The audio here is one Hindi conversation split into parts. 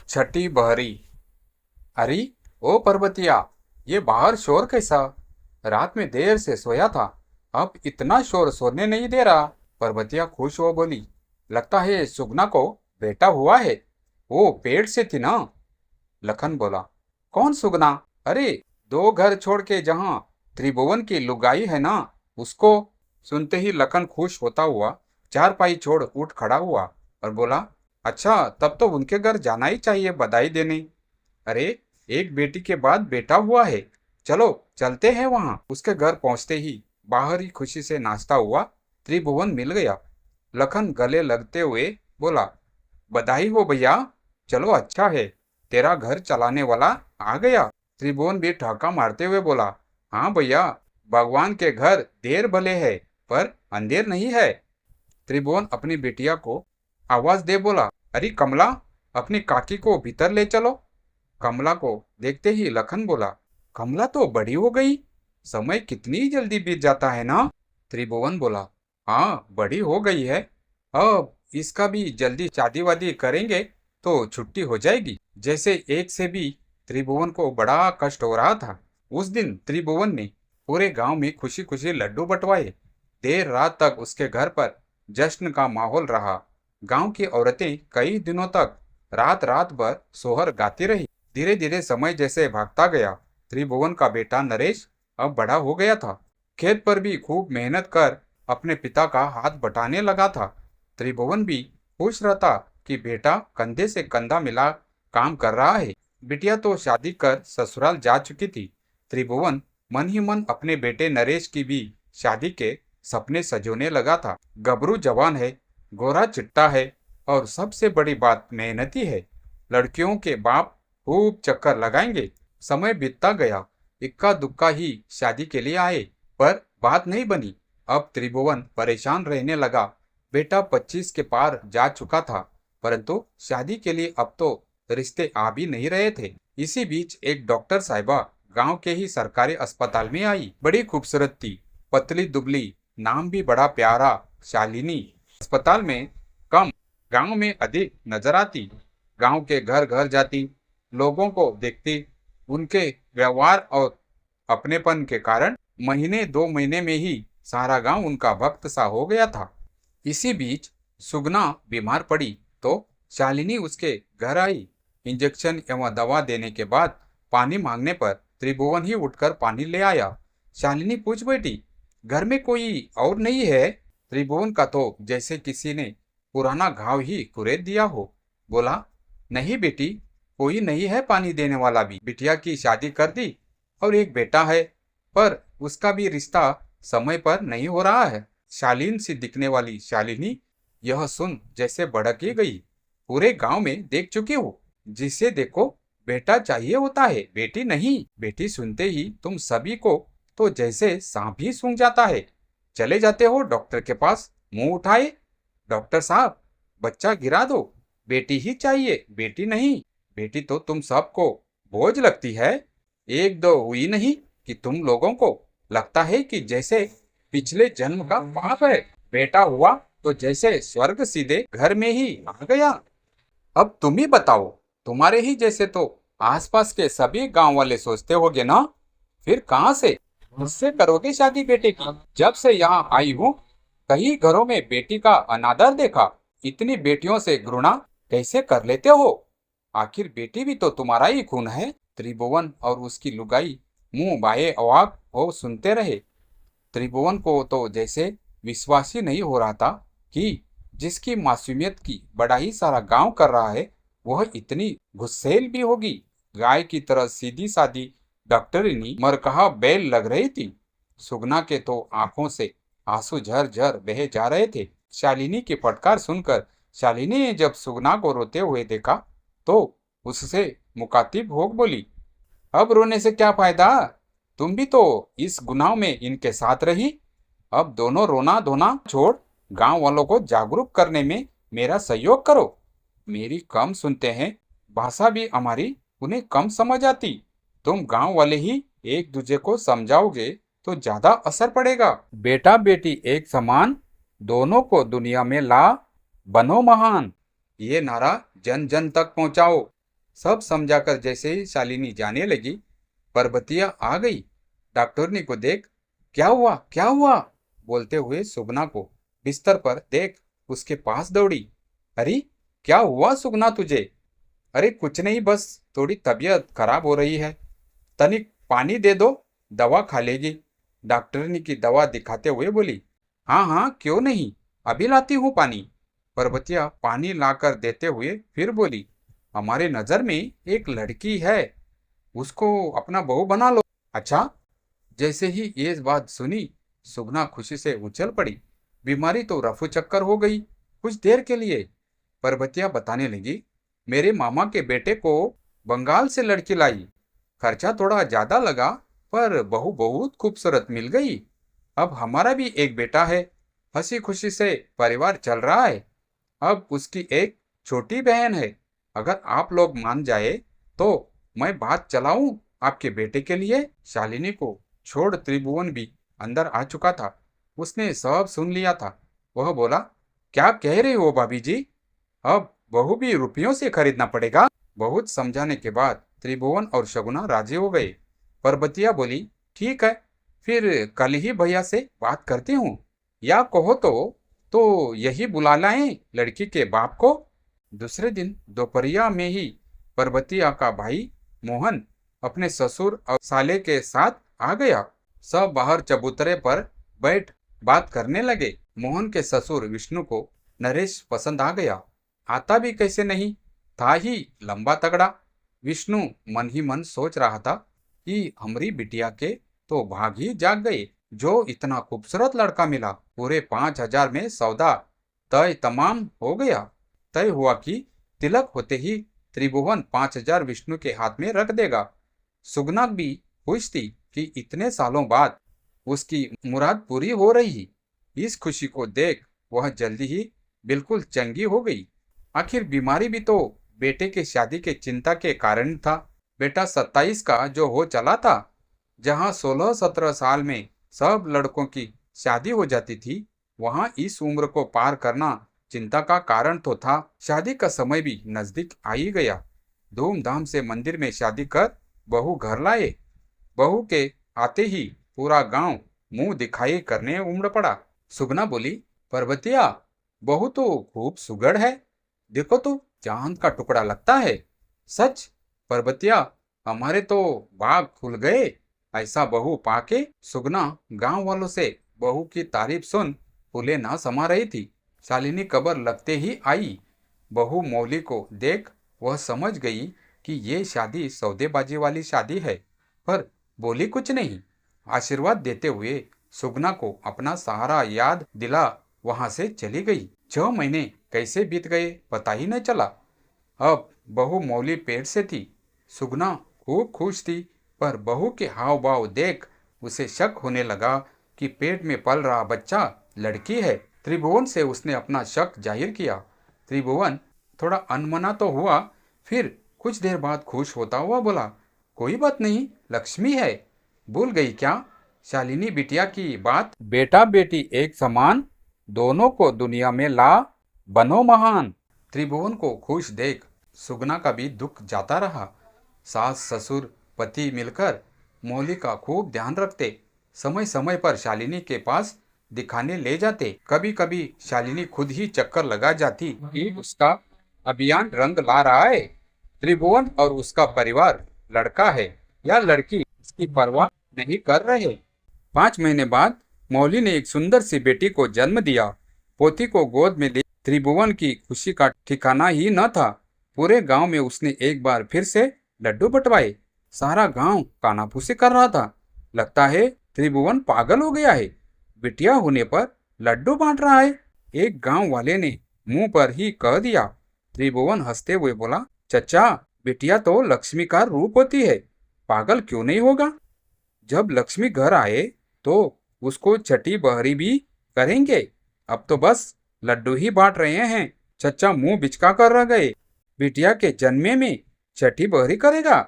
छठी बहरी। अरे ओ पर्वतिया, ये बाहर शोर कैसा? रात में देर से सोया था, अब इतना शोर सोने नहीं दे रहा। पर्वतिया खुश हो बोली, लगता है सुगना को बेटा हुआ है। वो पेड़ से थी ना? लखन बोला, कौन सुगना? अरे, दो घर छोड़ के जहाँ त्रिभुवन की लुगाई है ना, उसको। सुनते ही लखन खुश होता हुआ चारपाई छोड़ उठ खड़ा हुआ और बोला, अच्छा, तब तो उनके घर जाना ही चाहिए बधाई देने। अरे, एक बेटी के बाद बेटा हुआ है, चलो चलते हैं वहां। उसके घर पहुंचते ही बाहर ही खुशी से नाचता हुआ त्रिभुवन मिल गया। लखन गले लगते हुए बोला, बधाई हो भैया, चलो अच्छा है, तेरा घर चलाने वाला आ गया। त्रिभुवन भी ठहाका मारते हुए बोला, हाँ भैया, भगवान के घर देर भले है पर अंधेर नहीं है। त्रिभुवन अपनी बिटिया को आवाज दे बोला, अरे कमला, अपनी काकी को भीतर ले चलो। कमला को देखते ही लखन बोला, कमला तो बड़ी हो गई, समय कितनी जल्दी बीत जाता है ना। त्रिभुवन बोला, हाँ बड़ी हो गई है, अब इसका भी जल्दी शादी वादी करेंगे तो छुट्टी हो जाएगी। जैसे एक से भी त्रिभुवन को बड़ा कष्ट हो रहा था। उस दिन त्रिभुवन ने पूरे गांव में खुशी खुशी लड्डू बंटवाए। देर रात तक उसके घर पर जश्न का माहौल रहा। गांव की औरतें कई दिनों तक रात रात भर सोहर गाती रही। धीरे धीरे समय जैसे भागता गया। त्रिभुवन का बेटा नरेश अब बड़ा हो गया था। खेत पर भी खूब मेहनत कर अपने पिता का हाथ बटाने लगा था। त्रिभुवन भी खुश रहता कि बेटा कंधे से कंधा मिला काम कर रहा है। बिटिया तो शादी कर ससुराल जा चुकी थी। त्रिभुवन मन ही मन अपने बेटे नरेश की भी शादी के सपने सजोने लगा था। गबरू जवान है, गोरा चिट्टा है और सबसे बड़ी बात मेहनती है। लड़कियों के बाप खूब चक्कर लगाएंगे। समय बीतता गया, इक्का दुक्का ही शादी के लिए आए, पर बात नहीं बनी। अब त्रिभुवन परेशान रहने लगा। बेटा 25 के पार जा चुका था, परंतु शादी के लिए अब तो रिश्ते आ भी नहीं रहे थे। इसी बीच एक डॉक्टर साहिबा गांव के ही सरकारी अस्पताल में आई। बड़ी खूबसूरत थी, पतली दुबली, नाम भी बड़ा प्यारा, शालिनी। अस्पताल में कम, गांव में अधिक नजर आती। गांव के घर घर जाती, लोगों को देखती। उनके व्यवहार और अपनेपन के कारण महीने 2 महीने में ही सारा गांव उनका भक्त सा हो गया था। इसी बीच सुगना बीमार पड़ी तो शालिनी उसके घर आई। इंजेक्शन एवं दवा देने के बाद पानी मांगने पर त्रिभुवन ही उठकर पानी ले आया। शालिनी पूछ बैठी, घर में कोई और नहीं है? त्रिभुवन का तो जैसे किसी ने पुराना घाव ही कुरेद दिया हो। बोला, नहीं बेटी, कोई नहीं है पानी देने वाला भी। बिटिया की शादी कर दी और एक बेटा है, पर उसका भी रिश्ता समय पर नहीं हो रहा है। शालीन सी दिखने वाली शालिनी यह सुन जैसे भड़क ही गई। पूरे गांव में देख चुकी हूँ, जिसे देखो बेटा चाहिए होता है, बेटी नहीं। बेटी सुनते ही तुम सभी को तो जैसे सांप ही सूंघ जाता है। चले जाते हो डॉक्टर के पास मुंह उठाए, डॉक्टर साहब बच्चा गिरा दो, बेटी ही चाहिए, बेटी नहीं। बेटी तो तुम सबको बोझ लगती है। एक दो हुई नहीं कि तुम लोगों को लगता है कि जैसे पिछले जन्म का पाप है। बेटा हुआ तो जैसे स्वर्ग सीधे घर में ही आ गया। अब तुम ही बताओ, तुम्हारे ही जैसे तो आसपास के सभी गांव वाले सोचते होगे ना। फिर कहां से मुझसे करोगे शादी बेटे की? जब से यहाँ आई हूँ, कई घरों में बेटी का अनादर देखा। इतनी बेटियों से घृणा कैसे कर लेते हो? आखिर बेटी भी तो तुम्हारा ही खून है। त्रिभुवन और उसकी लुगाई मुंह बाए अवाक हो सुनते रहे। त्रिभुवन को तो जैसे विश्वास ही नहीं हो रहा था कि जिसकी मासूमियत की बड़ाई सारा गांव कर रहा है, वह इतनी गुस्सेल भी होगी। गाय की तरह सीधी सादी डॉक्टरिनी मरकहा बैल लग रही थी। सुगना के तो आंखों से आंसू झर झर बहे जा रहे थे। शालिनी की फटकार सुनकर शालिनी ने जब सुगना को रोते हुए देखा तो उससे मुखातिब हो बोली, अब रोने से क्या फायदा? तुम भी तो इस गुनाह में इनके साथ रही। अब दोनों रोना धोना छोड़ गांव वालों को जागरूक करने में मेरा सहयोग करो। मेरी कम सुनते हैं, भाषा भी हमारी उन्हें कम समझ आती। तुम गांव वाले ही एक दूसरे को समझाओगे तो ज्यादा असर पड़ेगा। बेटा बेटी एक समान, दोनों को दुनिया में ला, बनो महान। ये नारा जन जन तक पहुंचाओ। सब समझाकर जैसे ही शालिनी जाने लगी, पर्वतिया आ गई। डॉक्टरनी को देख क्या हुआ क्या हुआ बोलते हुए सुगना को बिस्तर पर देख उसके पास दौड़ी। अरे क्या हुआ सुगना तुझे? अरे कुछ नहीं, बस थोड़ी तबीयत खराब हो रही है। तनिक पानी दे दो, दवा खा लेगी। डॉक्टरनी की दवा दिखाते हुए बोली। हाँ हाँ क्यों नहीं, अभी लाती हूँ पानी। पर्वतिया पानी लाकर देते हुए फिर बोली, हमारे नजर में एक लड़की है, उसको अपना बहू बना लो। अच्छा? जैसे ही ये बात सुनी, सुगना खुशी से उछल पड़ी। बीमारी तो रफू चक्कर हो गई कुछ देर के लिए। पर्वतिया बताने लगी, मेरे मामा के बेटे को बंगाल से लड़की लाई। खर्चा थोड़ा ज्यादा लगा, पर बहू बहुत खूबसूरत मिल गई। अब हमारा भी एक बेटा है, हंसी खुशी से परिवार चल रहा है। अब उसकी एक छोटी बहन है। अगर आप लोग मान जाए तो मैं बात चलाऊं आपके बेटे के लिए। शालिनी को छोड़ त्रिभुवन भी अंदर आ चुका था। उसने सब सुन लिया था। वह बोला, क्या कह रहे हो भाभी जी? अब बहू भी रुपयों से खरीदना पड़ेगा? बहुत समझाने के बाद त्रिभुवन और शगुना राजी हो गए। पर्वतिया बोली, ठीक है, फिर कल ही भैया से बात करती हूँ। या कहो तो यही बुला लाएं लड़की के बाप को। दूसरे दिन दोपहरिया में ही पर्वतिया का भाई मोहन अपने ससुर और साले के साथ आ गया। सब बाहर चबूतरे पर बैठ बात करने लगे। मोहन के ससुर विष्णु को नरेश पसंद आ गया। आता भी कैसे नहीं था ही लंबा तगड़ा। विष्णु मन ही मन सोच रहा था कि हमारी बिटिया के तो भाग ही जाग गए, जो इतना खूबसूरत लड़का मिला। पूरे 5,000 में सौदा तय तमाम हो गया। तय हुआ कि तिलक होते ही त्रिभुवन 5,000 विष्णु के हाथ में रख देगा। सुगना भी खुश थी कि इतने सालों बाद उसकी मुराद पूरी हो रही। इस खुशी को देख वह जल्दी ही बिल्कुल चंगी हो गई। आखिर बीमारी भी तो बेटे के शादी के चिंता के कारण था। बेटा 27 का जो हो चला था, जहां 16-17 साल में सब लड़कों की शादी हो जाती थी, वहां इस उम्र को पार करना चिंता का कारण तो था। शादी का समय भी नजदीक आ ही गया। धूमधाम से मंदिर में शादी कर बहू घर लाए। बहू के आते ही पूरा गांव मुंह दिखाई करने उमड़ पड़ा। सुगना बोली, पर्वतिया बहू तो खूब सुगड़ है, देखो तो चांद का टुकड़ा लगता है। सच पर्वतिया, हमारे तो बाग खुल गए। ऐसा बहू पाके सुगना गांव वालों से बहू की तारीफ सुन फूले ना समा रही थी। शालिनी कब्र लगते ही आई। बहू मौली को देख वह समझ गई कि ये शादी सौदेबाजी वाली शादी है, पर बोली कुछ नहीं। आशीर्वाद देते हुए सुगना को अपना सहारा याद दिला वहां से चली गई। 6 महीने कैसे बीत गए पता ही न चला। अब बहू मौली पेट से थी। सुगना खूब खुश थी, पर बहू के हाव भाव देख उसे शक होने लगा कि पेट में पल रहा बच्चा लड़की है। त्रिभुवन से उसने अपना शक जाहिर किया। त्रिभुवन थोड़ा अनमना तो हुआ, फिर कुछ देर बाद खुश होता हुआ बोला, कोई बात नहीं, लक्ष्मी है। भूल गई क्या शालिनी बिटिया की बात? बेटा बेटी एक समान, दोनों को दुनिया में ला, बनो महान। त्रिभुवन को खुश देख सुगना का भी दुख जाता रहा। सास ससुर पति मिलकर मौली का खूब ध्यान रखते। समय समय पर शालिनी के पास दिखाने ले जाते। कभी कभी शालिनी खुद ही चक्कर लगा जाती कि उसका अभियान रंग ला रहा है। त्रिभुवन और उसका परिवार लड़का है या लड़की इसकी परवाह नहीं कर रहे। 5 महीने बाद मौली ने एक सुंदर सी बेटी को जन्म दिया। पोती को गोद में ले त्रिभुवन की खुशी का ठिकाना ही न था। पूरे गांव में उसने एक बार फिर से लड्डू बंटवाए। सारा गांव कानाफूसी कर रहा था। लगता है त्रिभुवन पागल हो गया है, बिटिया होने पर लड्डू बांट रहा है। एक गांव वाले ने मुंह पर ही कह दिया। त्रिभुवन हंसते हुए बोला, चचा, बिटिया तो लक्ष्मी का रूप होती है, पागल क्यों नहीं होगा। जब लक्ष्मी घर आए तो उसको छठी बहरी भी करेंगे। अब तो बस लड्डू ही बांट रहे हैं। चचा मुंह बिचका कर रह गए। बिटिया के जन्मे में छठी बहरी करेगा?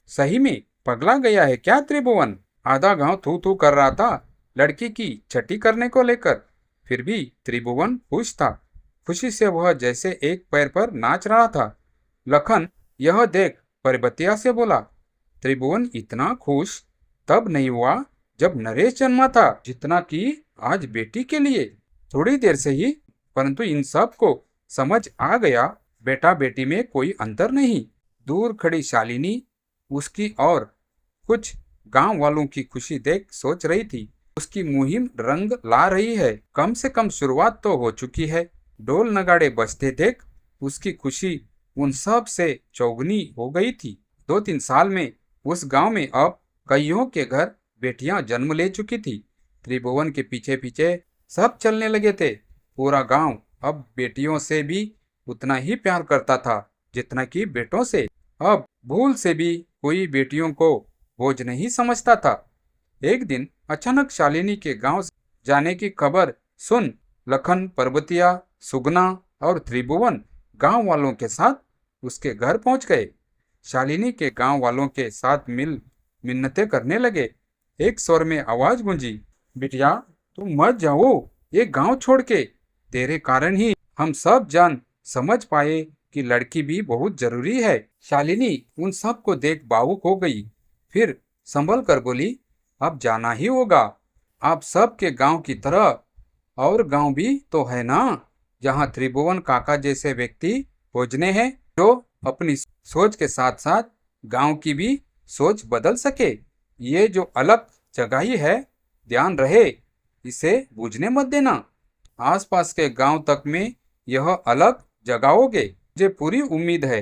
सही में पगला गया है क्या त्रिभुवन? आधा गांव थू थू कर रहा था लड़की की छठी करने को लेकर। फिर भी त्रिभुवन खुश था। खुशी से वह जैसे एक पैर पर नाच रहा था। लखन यह देख परबतिया से बोला, त्रिभुवन इतना खुश तब नहीं हुआ जब नरेश जन्मा था जितना कि आज बेटी के लिए। थोड़ी देर से ही, परंतु इन सब को समझ आ गया बेटा बेटी में कोई अंतर नहीं। दूर खड़ी शालिनी उसकी और कुछ गांव वालों की खुशी देख सोच रही थी, उसकी मुहिम रंग ला रही है। कम से कम शुरुआत तो हो चुकी है। ढोल नगाड़े बजते देख उसकी खुशी उन सब से चौगुनी हो गई थी। 2-3 साल में उस गांव में अब कईयों के घर बेटियां जन्म ले चुकी थी। त्रिभुवन के पीछे पीछे सब चलने लगे थे। पूरा गांव अब बेटियों से भी उतना ही प्यार करता था जितना कि बेटों से। अब भूल से भी कोई बेटियों को बोझ नहीं समझता था। एक दिन अचानक शालिनी के गांव जाने की खबर सुन लखन, पर्वतिया, सुगना और त्रिभुवन गांव वालों के साथ उसके घर पहुंच गए। शालिनी के गांव वालों के साथ मिन्नतें करने लगे। एक स्वर में आवाज गूंजी, बिटिया तुम मत जाओ ये गांव छोड़ के। तेरे कारण ही हम सब जान समझ पाए कि लड़की भी बहुत जरूरी है। शालिनी उन सब को देख भावुक हो गई। फिर संभल कर बोली, अब जाना ही होगा। आप सब के गांव की तरह और गांव भी तो है ना, जहां त्रिभुवन काका जैसे व्यक्ति खोजने हैं जो अपनी सोच के साथ साथ गांव की भी सोच बदल सके। ये जो अलग जगह है, ध्यान रहे इसे बूझने मत देना। आसपास के गांव तक में यह अलग जगाओगे, मुझे पूरी उम्मीद है।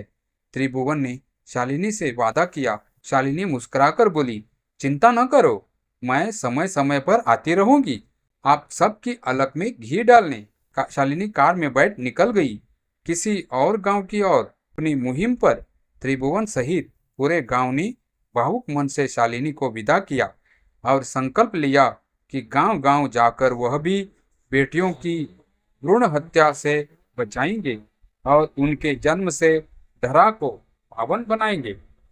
त्रिभुवन ने शालिनी से वादा किया। शालिनी मुस्कुराकर बोली, चिंता न करो, मैं समय समय पर आती रहूंगी आप सबकी अलग में घी डालने। शालिनी कार में बैठ निकल गई किसी और गांव की ओर। अपनी मुहिम पर त्रिभुवन सहित पूरे गांव ने भावुक मन से शालिनी को विदा किया और संकल्प लिया कि गांव गांव जाकर वह भी बेटियों की भ्रूण हत्या से बचाएंगे और उनके जन्म से धरा को पावन बनाएंगे।